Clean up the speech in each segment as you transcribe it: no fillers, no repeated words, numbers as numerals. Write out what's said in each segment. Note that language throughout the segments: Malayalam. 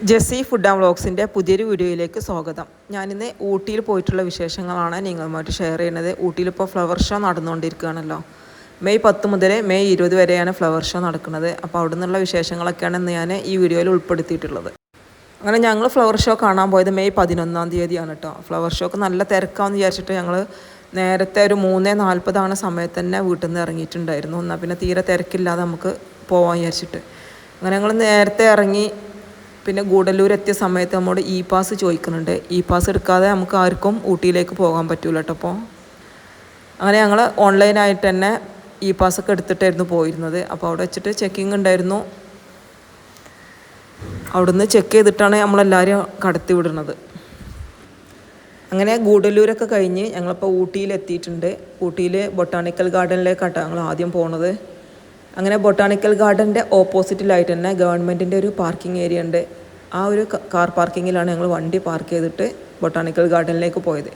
ജെസ്സി ഫുഡ് ആൻഡ് വ്ളോഗ്സിൻ്റെ പുതിയൊരു വീഡിയോയിലേക്ക് സ്വാഗതം. ഞാനിന്ന് ഊട്ടിയിൽ പോയിട്ടുള്ള വിശേഷങ്ങളാണ് നിങ്ങളുമായിട്ട് ഷെയർ ചെയ്യുന്നത്. ഊട്ടിയിലിപ്പോൾ ഫ്ലവർ ഷോ നടന്നുകൊണ്ടിരിക്കുകയാണല്ലോ. മെയ് 10 മുതൽ മെയ് 20 വരെയാണ് ഫ്ലവർ ഷോ നടക്കുന്നത്. അപ്പോൾ അവിടെ നിന്നുള്ള വിശേഷങ്ങളൊക്കെയാണ് ഇന്ന് ഞാൻ ഈ വീഡിയോയിൽ ഉൾപ്പെടുത്തിയിട്ടുള്ളത്. അങ്ങനെ ഞങ്ങൾ ഫ്ലവർ ഷോ കാണാൻ പോയത് മെയ് 11 തീയതിയാണ് കേട്ടോ. ഫ്ലവർ ഷോക്ക് നല്ല തിരക്കാമെന്ന് വിചാരിച്ചിട്ട് ഞങ്ങൾ നേരത്തെ ഒരു 3:40 സമയത്ത് തന്നെ വീട്ടിൽ നിന്ന് ഇറങ്ങിയിട്ടുണ്ടായിരുന്നു. എന്നാൽ പിന്നെ തീരെ തിരക്കില്ലാതെ നമുക്ക് പോകാൻ വിചാരിച്ചിട്ട് അങ്ങനെ ഞങ്ങൾ നേരത്തെ ഇറങ്ങി. പിന്നെ ഗൂഡല്ലൂർ എത്തിയ സമയത്ത് നമ്മോട് ഇ പാസ് ചോദിക്കുന്നുണ്ട്. ഇ പാസ് എടുക്കാതെ നമുക്ക് ആർക്കും ഊട്ടിയിലേക്ക് പോകാൻ പറ്റൂല കേട്ടോ. അപ്പോൾ അങ്ങനെ ഞങ്ങൾ ഓൺലൈനായിട്ട് തന്നെ ഇ പാസ്സൊക്കെ എടുത്തിട്ടായിരുന്നു പോയിരുന്നത്. അപ്പോൾ അവിടെ വെച്ചിട്ട് ചെക്കിങ് ഉണ്ടായിരുന്നു. അവിടുന്ന് ചെക്ക് ചെയ്തിട്ടാണ് നമ്മളെല്ലാവരും കടത്തി വിടുന്നത്. അങ്ങനെ ഗൂഡല്ലൂരൊക്കെ കഴിഞ്ഞ് ഞങ്ങളിപ്പോൾ ഊട്ടിയിലെത്തിയിട്ടുണ്ട്. ഊട്ടിയിൽ ബൊട്ടാണിക്കൽ ഗാർഡനിലേക്കാട്ടോ ഞങ്ങൾ ആദ്യം പോണത്. അങ്ങനെ ബൊട്ടാണിക്കൽ ഗാർഡൻ്റെ ഓപ്പോസിറ്റിലായിട്ട് തന്നെ ഗവൺമെൻറ്റിൻ്റെ ഒരു പാർക്കിംഗ് ഏരിയ ഉണ്ട്. ആ ഒരു കാർ പാർക്കിങ്ങിലാണ് ഞങ്ങൾ വണ്ടി പാർക്ക് ചെയ്തിട്ട് ബൊട്ടാണിക്കൽ ഗാർഡനിലേക്ക് പോയത്.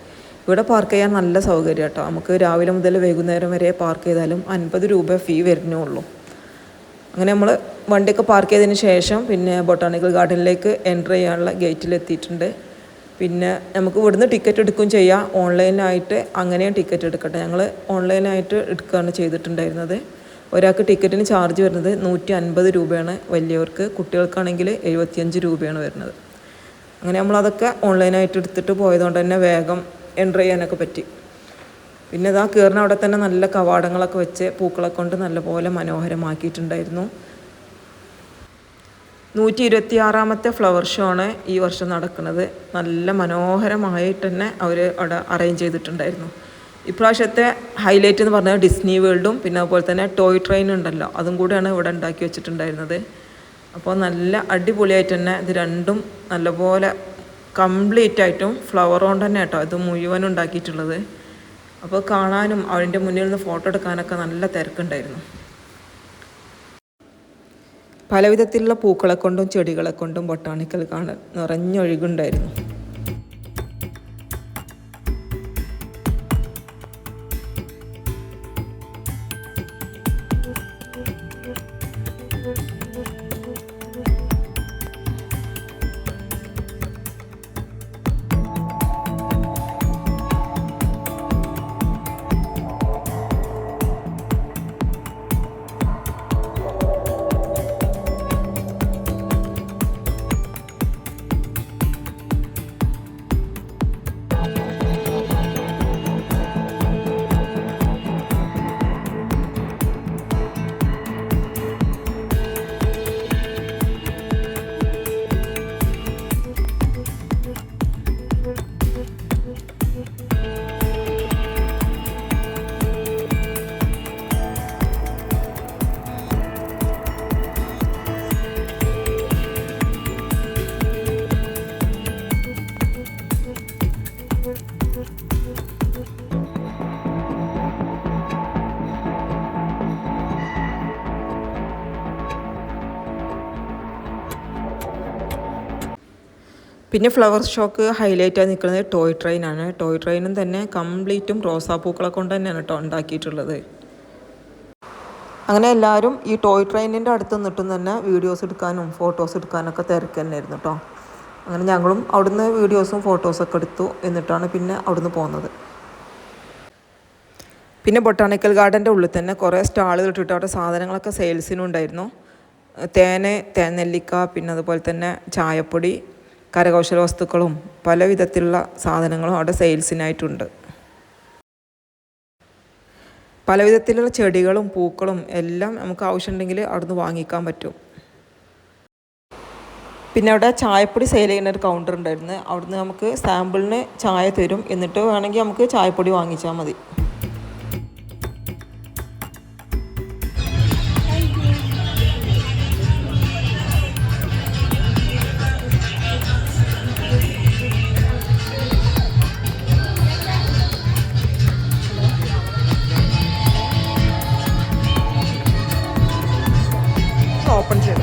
ഇവിടെ പാർക്ക് ചെയ്യാൻ നല്ല സൗകര്യം കേട്ടോ. നമുക്ക് രാവിലെ മുതൽ വൈകുന്നേരം വരെ പാർക്ക് ചെയ്താലും 50 രൂപ ഫീ വരുന്നുള്ളൂ. അങ്ങനെ നമ്മൾ വണ്ടിയൊക്കെ പാർക്ക് ചെയ്തതിന് ശേഷം പിന്നെ ബൊട്ടാണിക്കൽ ഗാർഡനിലേക്ക് എൻ്റർ ചെയ്യാനുള്ള ഗേറ്റിലെത്തിയിട്ടുണ്ട്. പിന്നെ നമുക്ക് ഇവിടുന്ന് ടിക്കറ്റ് എടുക്കുകയും ചെയ്യാം, ഓൺലൈനായിട്ട് അങ്ങനെയും ടിക്കറ്റ് എടുക്കട്ടെ. ഞങ്ങൾ ഓൺലൈനായിട്ട് എടുക്കുകയാണ് ചെയ്തിട്ടുണ്ടായിരുന്നത്. ഒരാൾക്ക് ടിക്കറ്റിന് ചാർജ് വരുന്നത് 150 രൂപയാണ് വലിയവർക്ക്, കുട്ടികൾക്കാണെങ്കിൽ 75 രൂപയാണ് വരുന്നത്. അങ്ങനെ നമ്മളതൊക്കെ ഓൺലൈനായിട്ട് എടുത്തിട്ട് പോയതുകൊണ്ട് തന്നെ വേഗം എൻ്റർ ചെയ്യാനൊക്കെ പറ്റി. പിന്നെ ഇതാ കയറുന്ന അവിടെ തന്നെ നല്ല കവാടങ്ങളൊക്കെ വെച്ച് പൂക്കളെ കൊണ്ട് നല്ലപോലെ മനോഹരമാക്കിയിട്ടുണ്ടായിരുന്നു. 126ാമത്തെ ഫ്ലവർ ഷോ ആണ് ഈ വർഷം നടക്കുന്നത്. നല്ല മനോഹരമായിട്ട് തന്നെ അവർ അവിടെ അറേഞ്ച് ചെയ്തിട്ടുണ്ടായിരുന്നു. ഇപ്രാവശ്യത്തെ ഹൈലൈറ്റ് എന്ന് പറഞ്ഞാൽ ഡിസ്നി വേൾഡും പിന്നെ അതുപോലെ തന്നെ ടോയ് ട്രെയിൻ ഉണ്ടല്ലോ, അതും കൂടെയാണ് ഇവിടെ ഉണ്ടാക്കി വെച്ചിട്ടുണ്ടായിരുന്നത്. അപ്പോൾ നല്ല അടിപൊളിയായിട്ട് തന്നെ ഇത് രണ്ടും നല്ലപോലെ കംപ്ലീറ്റ് ആയിട്ടും ഫ്ലവർ കൊണ്ട് തന്നെ കേട്ടോ ഇത് മുഴുവനും ഉണ്ടാക്കിയിട്ടുള്ളത്. അപ്പോൾ കാണാനും അതിൻ്റെ മുന്നിൽ നിന്ന് ഫോട്ടോ എടുക്കാനൊക്കെ നല്ല തിരക്കുണ്ടായിരുന്നു. പല വിധത്തിലുള്ള പൂക്കളെ കൊണ്ടും ചെടികളെ കൊണ്ടും ബൊട്ടാണിക്കൽ കാണാൻ നിറഞ്ഞൊഴുകുണ്ടായിരുന്നു. പിന്നെ ഫ്ലവർ ഷോക്ക് ഹൈലൈറ്റായി നിൽക്കുന്നത് ടോയ് ട്രെയിനാണ്. ടോയ് ട്രെയിനും തന്നെ കംപ്ലീറ്റും റോസാപ്പൂക്കളെ കൊണ്ട് തന്നെയാണ് കേട്ടോ ഉണ്ടാക്കിയിട്ടുള്ളത്. അങ്ങനെ എല്ലാവരും ഈ ടോയ് ട്രെയിനിൻ്റെ അടുത്ത് നിന്നിട്ടും തന്നെ വീഡിയോസ് എടുക്കാനും ഫോട്ടോസ് എടുക്കാനൊക്കെ തിരക്ക് തന്നെയായിരുന്നു കേട്ടോ. അങ്ങനെ ഞങ്ങളും അവിടുന്ന് വീഡിയോസും ഫോട്ടോസൊക്കെ എടുത്തു. എന്നിട്ടാണ് പിന്നെ അവിടുന്ന് പോകുന്നത്. പിന്നെ ബൊട്ടാണിക്കൽ ഗാർഡൻ്റെ ഉള്ളിൽ തന്നെ കുറേ സ്റ്റാളുകൾ ഇട്ടിട്ട് അവിടെ സാധനങ്ങളൊക്കെ സെയിൽസിനും ഉണ്ടായിരുന്നു. തേൻ നെല്ലിക്ക, പിന്നെ അതുപോലെ തന്നെ ചായപ്പൊടി, കരകൗശല വസ്തുക്കളും പല വിധത്തിലുള്ള സാധനങ്ങളും അവിടെ സെയിൽസിനായിട്ടുണ്ട്. പല വിധത്തിലുള്ള ചെടികളും പൂക്കളും എല്ലാം നമുക്ക് ആവശ്യമുണ്ടെങ്കിൽ അവിടുന്ന് വാങ്ങിക്കാൻ പറ്റും. പിന്നെ അവിടെ ചായപ്പൊടി സെയിൽ ചെയ്യുന്ന ഒരു കൗണ്ടർ ഉണ്ടായിരുന്നു. അവിടുന്ന് നമുക്ക് സാമ്പിളിന് ചായ തരും. എന്നിട്ട് വേണമെങ്കിൽ നമുക്ക് ചായപ്പൊടി വാങ്ങിച്ചാൽ മതി. ഓപ്പൺ ചെയ്ത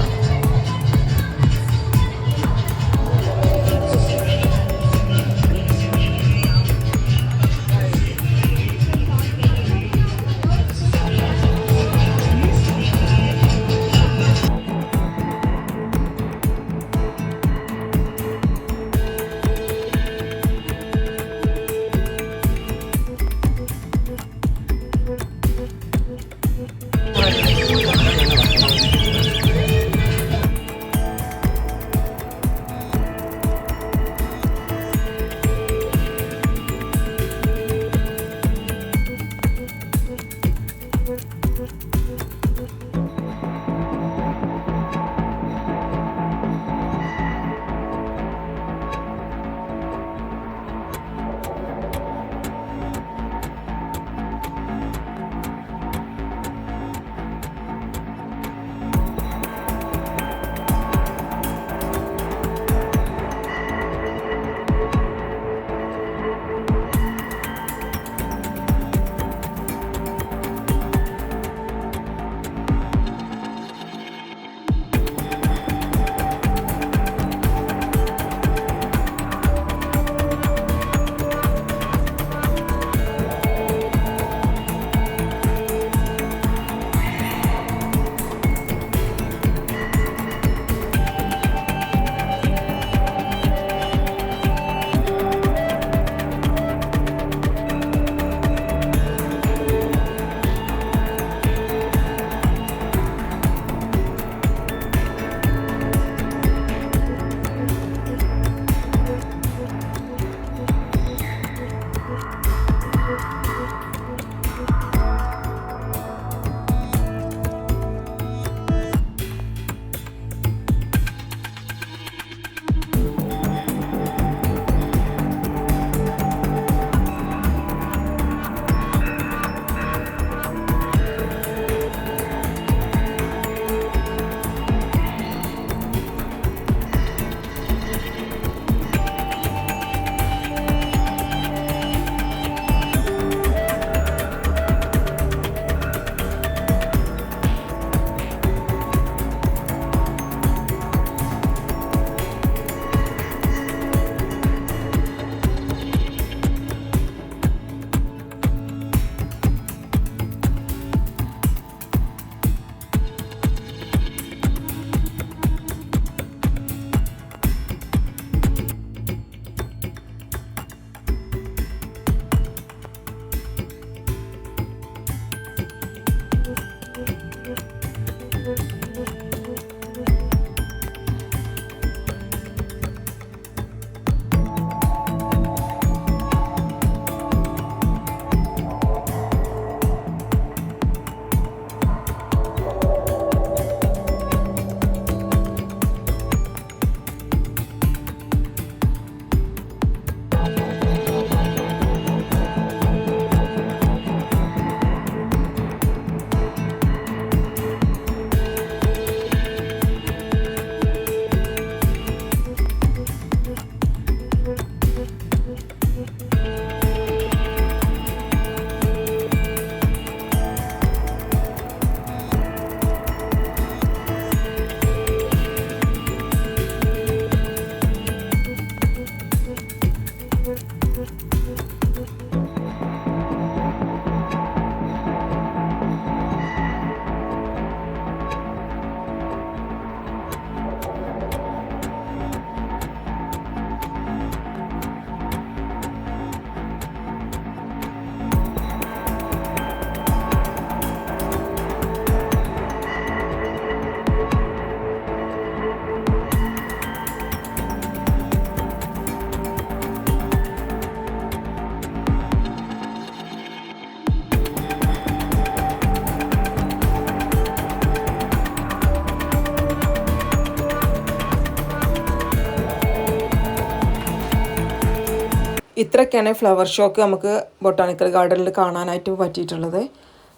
ഇത്രയൊക്കെയാണ് ഫ്ലവർ ഷോക്ക് നമുക്ക് ബൊട്ടാണിക്കൽ ഗാർഡനിൽ കാണാനായിട്ട് പറ്റിയിട്ടുള്ളത്.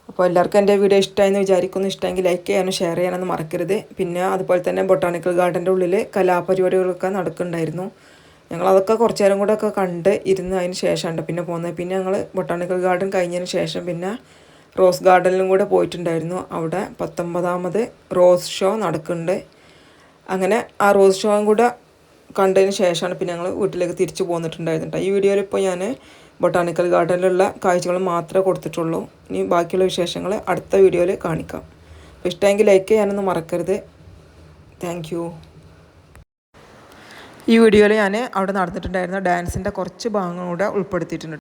അപ്പോൾ എല്ലാവർക്കും എൻ്റെ വീഡിയോ ഇഷ്ടമായെന്ന് വിചാരിക്കുന്നു. ഇഷ്ടമെങ്കിൽ ലൈക്ക് ചെയ്യാനും ഷെയർ ചെയ്യാനൊന്നും മറക്കരുത്. പിന്നെ അതുപോലെ തന്നെ ബൊട്ടാണിക്കൽ ഗാർഡൻ്റെ ഉള്ളിൽ കലാപരിപാടികളൊക്കെ നടക്കുന്നുണ്ടായിരുന്നു. ഞങ്ങളതൊക്കെ കുറച്ച് നേരം കൂടെ ഒക്കെ കണ്ട് ഇരുന്ന് അതിന് ശേഷമാണ് പിന്നെ പോകുന്നത്. പിന്നെ ഞങ്ങൾ ബൊട്ടാണിക്കൽ ഗാർഡൻ കഴിഞ്ഞതിന് ശേഷം പിന്നെ റോസ് ഗാർഡനിലും കൂടെ പോയിട്ടുണ്ടായിരുന്നു. അവിടെ 19ാമത് റോസ് ഷോ നടക്കുന്നുണ്ട്. അങ്ങനെ ആ റോസ് ഷോയും കൂടെ കണ്ടതിന് ശേഷമാണ് പിന്നെ ഞങ്ങൾ വീട്ടിലേക്ക് തിരിച്ചു പോന്നിട്ടുണ്ടായിരുന്നു. ഈ വീഡിയോയിൽ ഇപ്പോൾ ഞാൻ ബൊട്ടാണിക്കൽ ഗാർഡനിലുള്ള കാഴ്ചകൾ മാത്രമേ കൊടുത്തിട്ടുള്ളൂ. ഇനി ബാക്കിയുള്ള വിശേഷങ്ങൾ അടുത്ത വീഡിയോയിൽ കാണിക്കാം. അപ്പോൾ ഇഷ്ടമെങ്കിൽ ലൈക്ക് ചെയ്യാനൊന്നും മറക്കരുത്. Thank you. ഈ വീഡിയോയിൽ ഞാൻ അവിടെ നടന്നിട്ടുണ്ടായിരുന്ന ഡാൻസിൻ്റെ കുറച്ച് ഭാഗങ്ങൾ കൂടെ ഉൾപ്പെടുത്തിയിട്ടുണ്ട്.